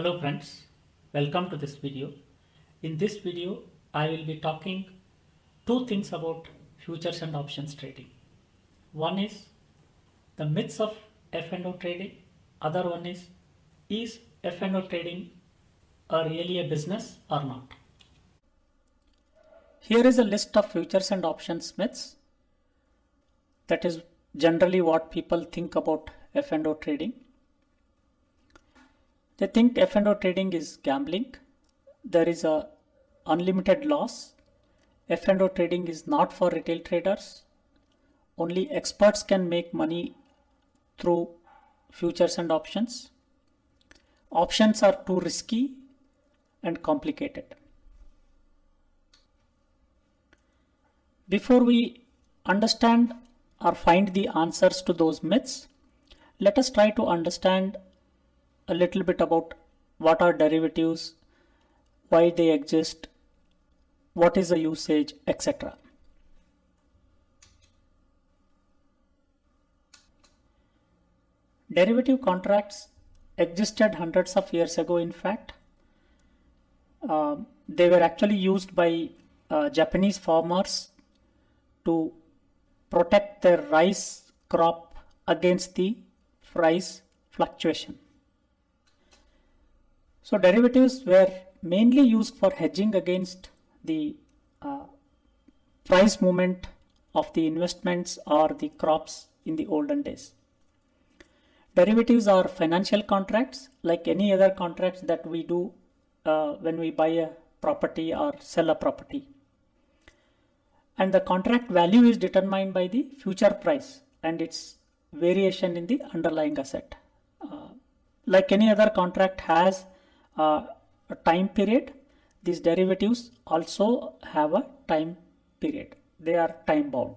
Hello friends, welcome to this video. In this video, I will be talking two things about futures and options trading. One is the myths of F&O trading. Other one is F&O trading really a business or not? Here is a list of futures and options myths. That is generally what people think about F&O trading. They think F&O trading is gambling. There is a unlimited loss. F&O trading is not for retail traders. Only experts can make money through futures and options. Options are too risky and complicated. Before we understand or find the answers to those myths, let us try to understand a little bit about what are derivatives, why they exist, what is the usage, etc. Derivative contracts existed hundreds of years ago. In fact, they were actually used by Japanese farmers to protect their rice crop against the price fluctuation. So derivatives were mainly used for hedging against the price movement of the investments or the crops in the olden days. Derivatives are financial contracts like any other contracts that we do when we buy a property or sell a property. And the contract value is determined by the future price and its variation in the underlying asset. Like any other contract has a time period, these derivatives also have a time period. They are time bound.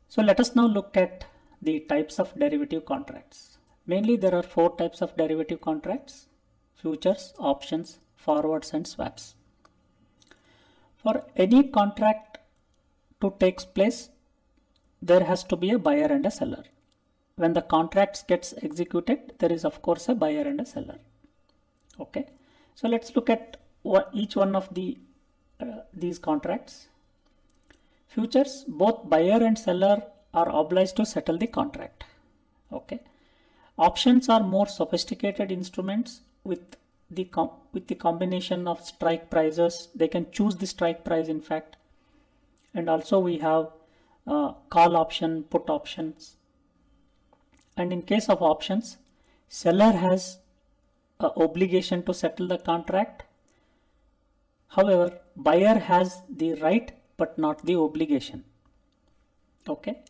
So let us now look at the types of derivative contracts. Mainly there are four types of derivative contracts: futures, options, forwards and swaps. For any contract to take place, there has to be a buyer and a seller. When the contract gets executed, there is of course a buyer and a seller. Okay, so let's look at each one of these contracts. Futures, both buyer and seller are obliged to settle the contract. Okay, options are more sophisticated instruments with the combination of strike prices. They can choose the strike price, in fact, and also we have call option, put options. And in case of options, seller has an obligation to settle the contract. However, buyer has the right but not the obligation. Okay.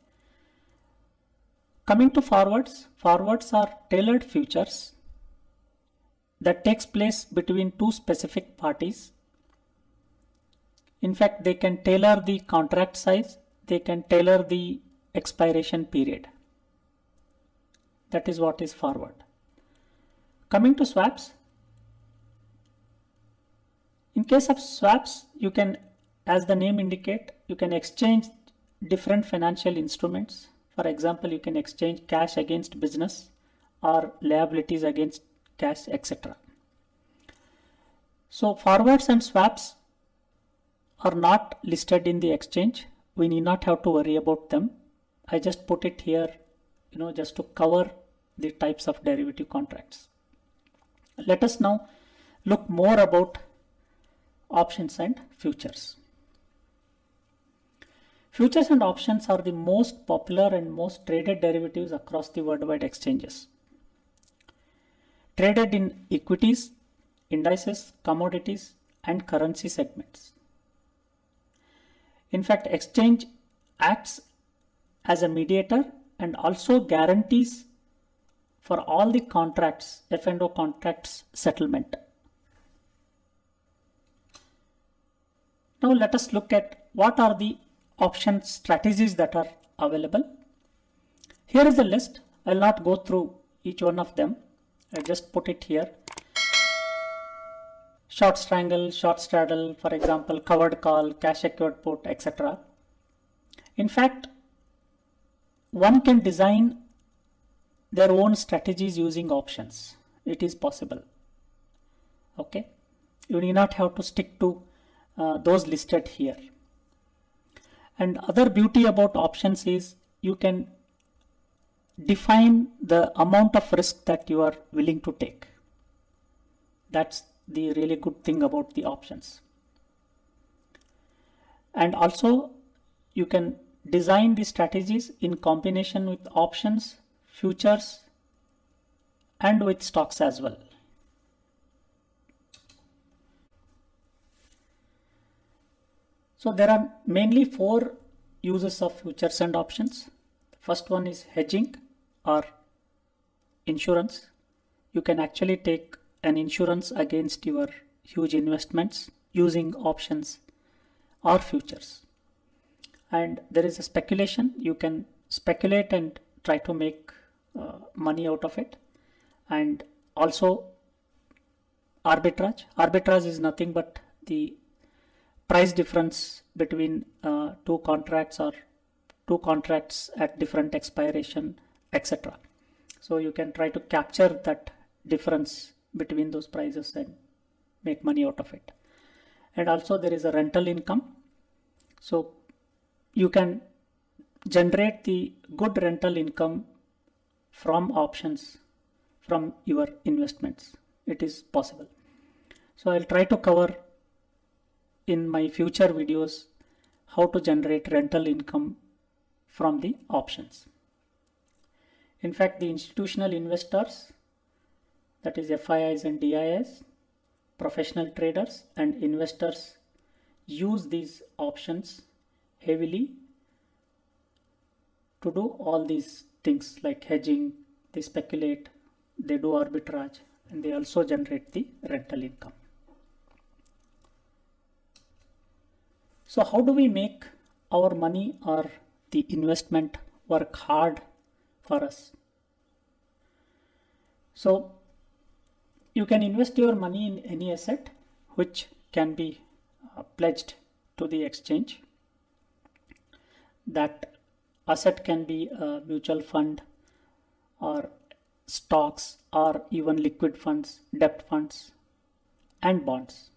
Coming to forwards, forwards are tailored futures that takes place between two specific parties. In fact, they can tailor the contract size, they can tailor the expiration period. That is what is forward. Coming to swaps, in case of swaps, you can, as the name indicate, you can exchange different financial instruments. For example, you can exchange cash against business or liabilities against cash, etc. So forwards and swaps are not listed in the exchange. We need not have to worry about them. I just put it here, just to cover the types of derivative contracts. Let us now look more about options and futures. Futures and options are the most popular and most traded derivatives across the worldwide exchanges. Traded in equities, indices, commodities, and currency segments. In fact, exchange acts as a mediator and also guarantees for all the contracts, F&O contracts settlement. Now let us look at what are the option strategies that are available. Here is a list. I will not go through each one of them. I just put it here. Short strangle, short straddle, for example, covered call, cash secured put, etc. In fact, one can design their own strategies using options. It is possible. Okay, you need not have to stick to those listed here. And other beauty about options is you can define the amount of risk that you are willing to take. That's the really good thing about the options. And also you can design the strategies in combination with options, futures, and with stocks as well. So there are mainly 4 uses of futures and options. The first one is hedging or insurance. You can actually take an insurance against your huge investments using options or futures. And there is a speculation. You can speculate and try to make money out of it. And also arbitrage. Arbitrage is nothing but the price difference between two contracts or two contracts at different expiration, etc. So you can try to capture that difference between those prices and make money out of it. And also there is a rental income. So you can generate the good rental income from options from your investments. It is possible. So I'll try to cover in my future videos how to generate rental income from the options. In fact, the institutional investors, that is FIIs and DIIs, professional traders and investors use these options heavily to do all these things like hedging. They speculate, they do arbitrage, and they also generate the rental income. So how do we make our money or the investment work hard for us? So you can invest your money in any asset which can be pledged to the exchange. That asset can be a mutual fund or stocks or even liquid funds, debt funds, and bonds.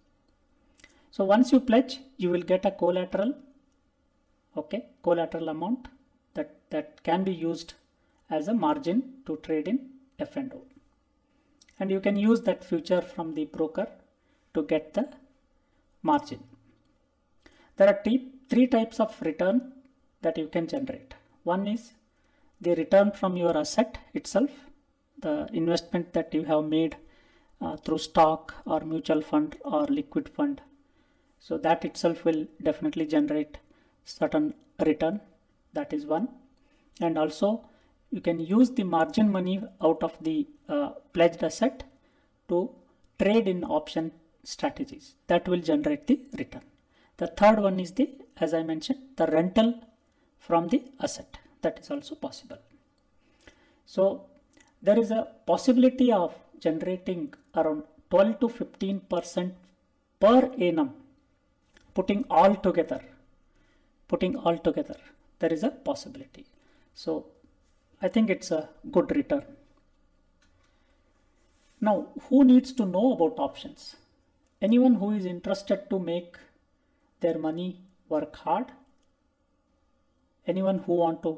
So once you pledge, you will get a collateral, okay, collateral amount that can be used as a margin to trade in F&O. And you can use that future from the broker to get the margin. There are three types of return that you can generate. One is the return from your asset itself, the investment that you have made through stock or mutual fund or liquid fund. So that itself will definitely generate certain return. That is one. And also you can use the margin money out of the pledged asset to trade in option strategies. That will generate the return. The third one is the, as I mentioned, the rental from the asset. That is also possible. So there is a possibility of generating around 12 to 15% per annum. Putting all together, there is a possibility. So I think it's a good return. Now, who needs to know about options? Anyone who is interested to make their money work hard? Anyone who want to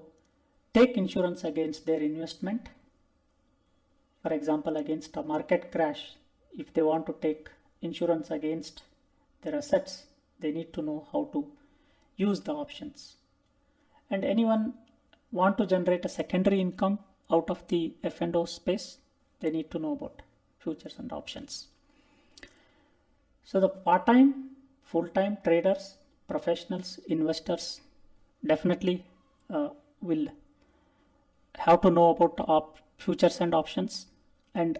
take insurance against their investment? For example, against a market crash, if they want to take insurance against their assets, they need to know how to use the options. And anyone want to generate a secondary income out of the F&O space, they need to know about futures and options. So the part-time, full-time traders, professionals, investors definitely will have to know about futures and options. And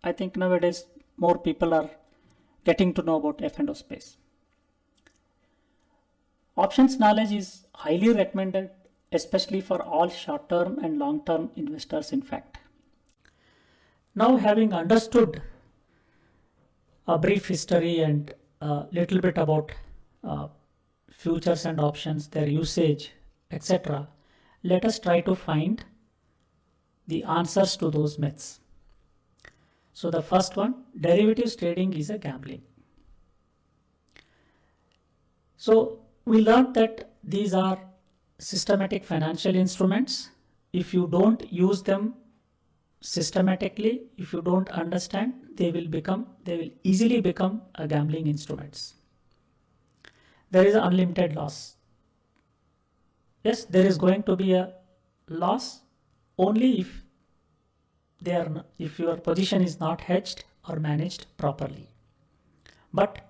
I think nowadays more people are getting to know about F&O space. Options knowledge is highly recommended, especially for all short-term and long-term investors, in fact. Now, having understood a brief history and a little bit about futures and options, their usage, etc., let us try to find the answers to those myths. So the first one, derivatives trading is a gambling. So we learned that these are systematic financial instruments. If you don't use them systematically, if you don't understand, they will easily become a gambling instruments. There is unlimited loss. Yes, there is going to be a loss only if your position is not hedged or managed properly. But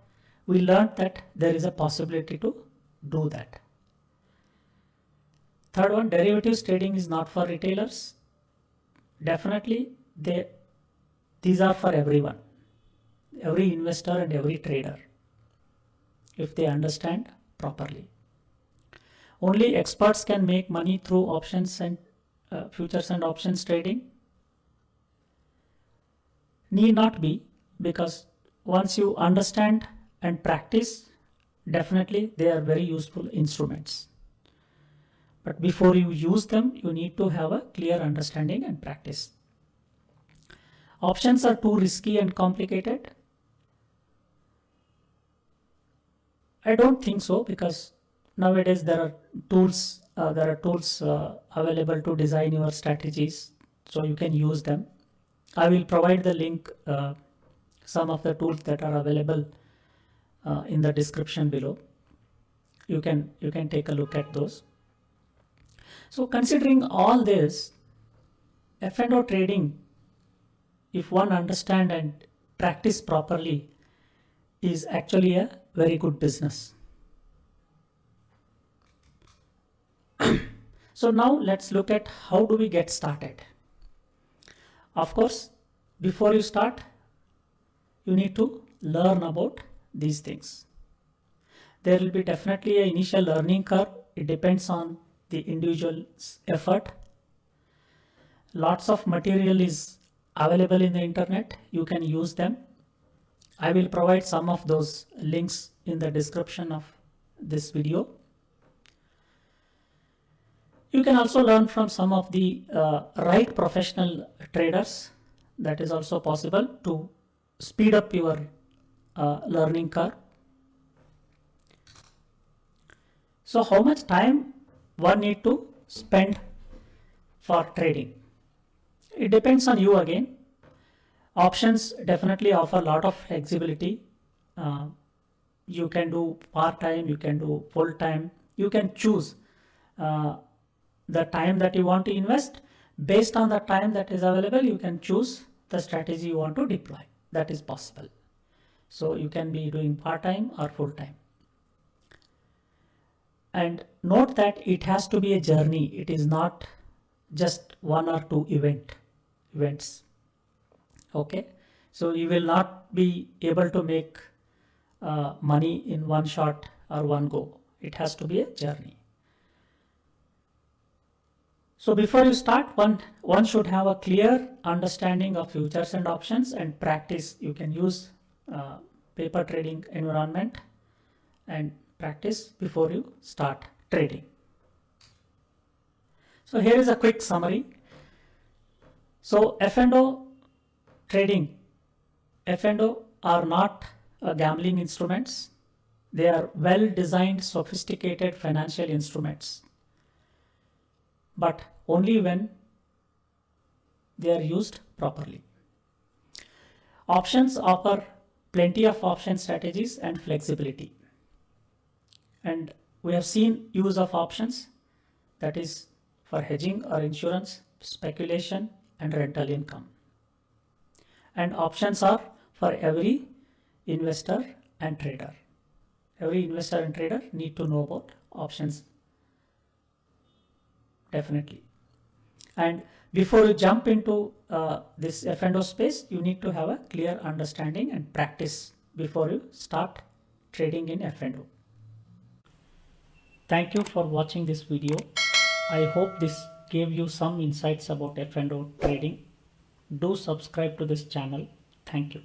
we learned that there is a possibility to do that. Third one, derivatives trading is not for retailers. Definitely, these are for everyone, every investor and every trader, if they understand properly. Only experts can make money through options and futures and options trading. Need not be, because once you understand and practice, definitely they are very useful instruments. But before you use them, you need to have a clear understanding and practice. Options are too risky and complicated. I don't think so, because nowadays there are tools available to design your strategies, so you can use them. I will provide the link, some of the tools that are available in the description below. You can take a look at those. So considering all this, F&O trading, if one understand and practice properly, is actually a very good business. So now let's look at how do we get started. Of course, before you start, you need to learn about these things. There will be definitely an initial learning curve. It depends on the individual's effort. Lots of material is available in the internet. You can use them. I will provide some of those links in the description of this video. You can also learn from some of the right professional traders. That is also possible to speed up your learning curve. So how much time one need to spend for trading? It depends on you again. Options definitely offer a lot of flexibility. You can do part-time, you can do full-time. You can choose the time that you want to invest. Based on the time that is available, you can choose the strategy you want to deploy. That is possible. So you can be doing part-time or full-time. And note that it has to be a journey. It is not just one or two events. Okay. So you will not be able to make money in one shot or one go. It has to be a journey. So before you start, one should have a clear understanding of futures and options and practice. You can use paper trading environment and practice before you start trading. So here is a quick summary. So F&O trading, F&O are not gambling instruments. They are well designed, sophisticated financial instruments, but only when they are used properly. Options offer plenty of option strategies and flexibility. And we have seen use of options, that is for hedging or insurance, speculation and rental income. And options are for every investor and trader. Every investor and trader need to know about options. Definitely. And before you jump into this F&O space, you need to have a clear understanding and practice before you start trading in F&O. Thank you for watching this video. I hope this gave you some insights about F&O trading. Do subscribe to this channel. Thank you.